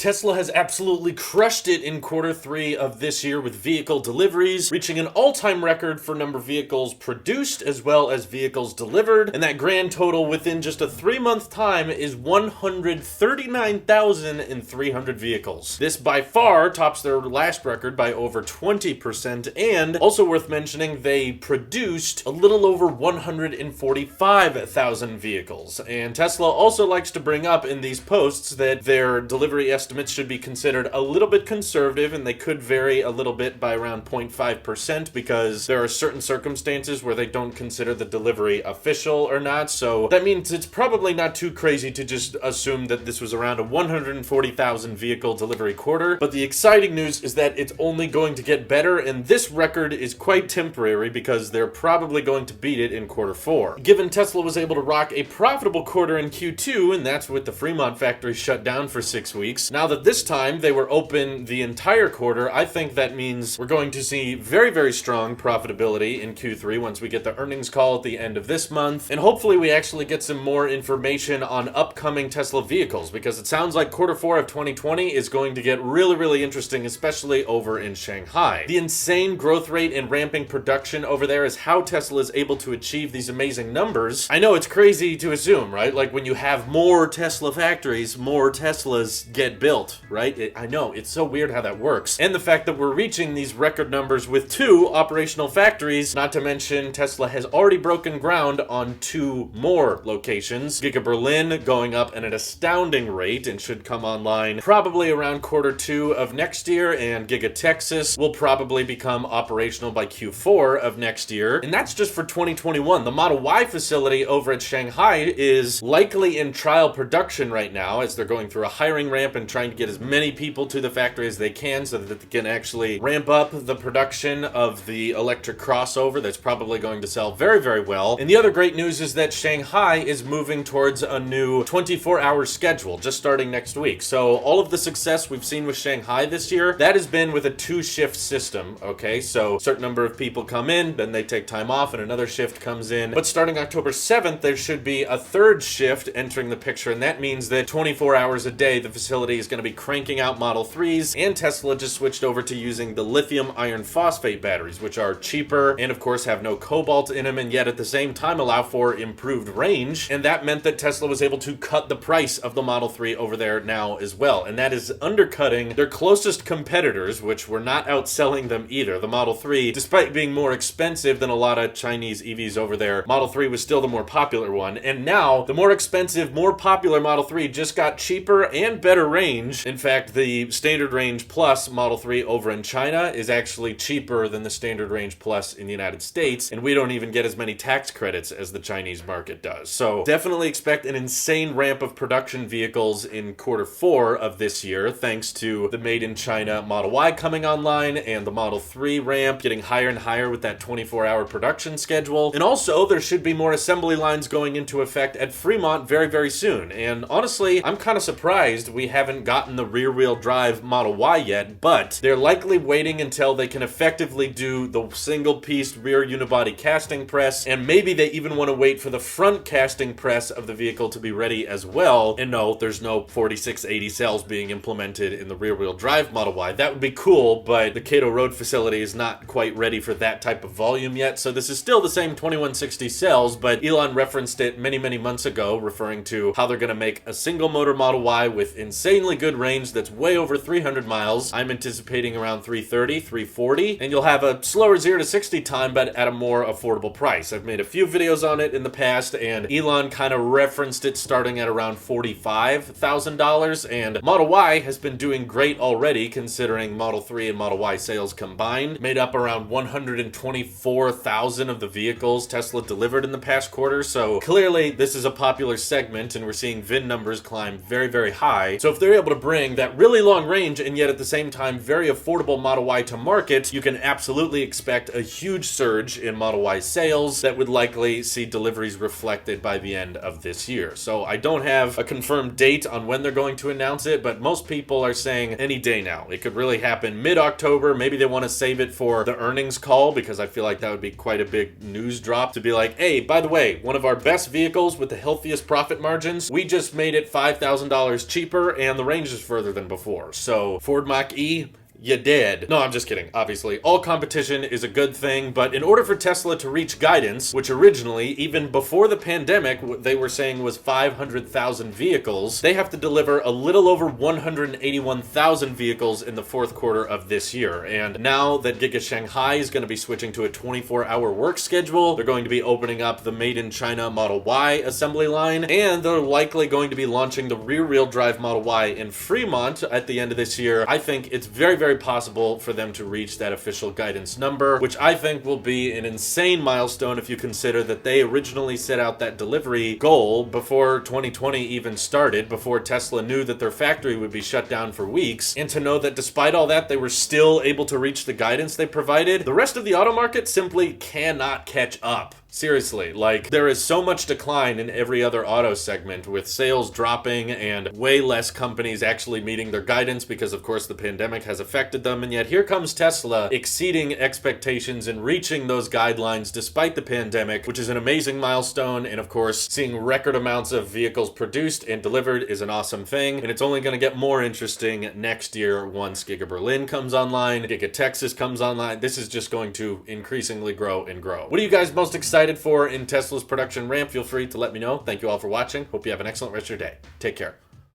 Tesla has absolutely crushed it in Q3 of this year with vehicle deliveries, reaching an all-time record for number of vehicles produced as well as vehicles delivered, and that grand total within just a 3-month time is 139,300 vehicles. This by far tops their last record by over 20%, and also worth mentioning, they produced a little over 145,000 vehicles. And Tesla also likes to bring up in these posts that their delivery estimates should be considered a little bit conservative, and they could vary a little bit by around 0.5% because there are certain circumstances where they don't consider the delivery official or not. So that means it's probably not too crazy to just assume that this was around a 140,000 vehicle delivery quarter. But the exciting news is that it's only going to get better, and this record is quite temporary because they're probably going to beat it in Q4. Given Tesla was able to rock a profitable quarter in Q2, and that's with the Fremont factory shut down for 6 weeks, now that this time they were open the entire quarter, I think that means we're going to see very, very strong profitability in Q3 once we get the earnings call at the end of this month. And hopefully we actually get some more information on upcoming Tesla vehicles, because it sounds like Q4 of 2020 is going to get really, really interesting, especially over in Shanghai. The insane growth rate and ramping production over there is how Tesla is able to achieve these amazing numbers. I know it's crazy to assume, right? Like when you have more Tesla factories, more Teslas get built, right? I know, it's so weird how that works. And the fact that we're reaching these record numbers with 2 operational factories, not to mention Tesla has already broken ground on 2 more locations. GigaBerlin going up at an astounding rate and should come online probably around Q2 of next year, and GigaTexas will probably become operational by Q4 of next year. And that's just for 2021. The Model Y facility over at Shanghai is likely in trial production right now as they're going through a hiring ramp and trying to get as many people to the factory as they can so that they can actually ramp up the production of the electric crossover that's probably going to sell very, very well. And the other great news is that Shanghai is moving towards a new 24-hour schedule just starting next week. So all of the success we've seen with Shanghai this year, that has been with a 2-shift system, okay? So a certain number of people come in, then they take time off, and another shift comes in. But starting October 7th, there should be a 3rd shift entering the picture, and that means that 24 hours a day, the facility is going to be cranking out Model 3s, and Tesla just switched over to using the lithium iron phosphate batteries, which are cheaper and of course have no cobalt in them, and yet at the same time allow for improved range. And that meant that Tesla was able to cut the price of the Model 3 over there now as well, and that is undercutting their closest competitors, which were not outselling them either. The Model 3, despite being more expensive than a lot of Chinese EVs over there, Model 3 was still the more popular one, and now the more expensive, more popular Model 3 just got cheaper and better range. In fact, the Standard Range Plus Model 3 over in China is actually cheaper than the Standard Range Plus in the United States, and we don't even get as many tax credits as the Chinese market does. So definitely expect an insane ramp of production vehicles in Q4 of this year, thanks to the Made in China Model Y coming online and the Model 3 ramp getting higher and higher with that 24-hour production schedule. And also, there should be more assembly lines going into effect at Fremont very, very soon. And honestly, I'm kind of surprised we haven't gotten the rear-wheel drive Model Y yet, but they're likely waiting until they can effectively do the single-piece rear unibody casting press, and maybe they even want to wait for the front casting press of the vehicle to be ready as well. And no, there's no 4680 cells being implemented in the rear-wheel drive Model Y. That would be cool, but the Kato Road facility is not quite ready for that type of volume yet, so this is still the same 2160 cells, but Elon referenced it many, many months ago, referring to how they're going to make a single-motor Model Y with insanely good range that's way over 300 miles. I'm anticipating around 330, 340, and you'll have a slower 0 to 60 time, but at a more affordable price. I've made a few videos on it in the past, and Elon kind of referenced it starting at around $45,000, and Model Y has been doing great already, considering Model 3 and Model Y sales combined made up around 124,000 of the vehicles Tesla delivered in the past quarter. So clearly this is a popular segment, and we're seeing VIN numbers climb very, very high. So if they're able to bring that really long range and yet at the same time very affordable Model Y to market, you can absolutely expect a huge surge in Model Y sales that would likely see deliveries reflected by the end of this year. So I don't have a confirmed date on when they're going to announce it, but most people are saying any day now. It could really happen mid-October. Maybe they want to save it for the earnings call, because I feel like that would be quite a big news drop to be like, hey, by the way, one of our best vehicles with the healthiest profit margins, we just made it $5,000 cheaper, and the range is further than before. So Ford Mach-E, you did. No, I'm just kidding. Obviously, all competition is a good thing, but in order for Tesla to reach guidance, which originally, even before the pandemic, they were saying was 500,000 vehicles, they have to deliver a little over 181,000 vehicles in the fourth quarter of this year. And now that Giga Shanghai is going to be switching to a 24-hour work schedule, they're going to be opening up the Made in China Model Y assembly line, and they're likely going to be launching the rear-wheel drive Model Y in Fremont at the end of this year. I think it's very, very possible for them to reach that official guidance number, which I think will be an insane milestone if you consider that they originally set out that delivery goal before 2020 even started, before Tesla knew that their factory would be shut down for weeks. And to know that despite all that, they were still able to reach the guidance they provided, the rest of the auto market simply cannot catch up. Seriously, like, there is so much decline in every other auto segment, with sales dropping and way less companies actually meeting their guidance because, of course, the pandemic has affected them. And yet here comes Tesla exceeding expectations and reaching those guidelines despite the pandemic, which is an amazing milestone. And of course, seeing record amounts of vehicles produced and delivered is an awesome thing. And it's only going to get more interesting next year once GigaBerlin comes online, GigaTexas comes online. This is just going to increasingly grow and grow. What are you guys most excited for in Tesla's production ramp? Feel free to let me know. Thank you all for watching. Hope you have an excellent rest of your day. Take care.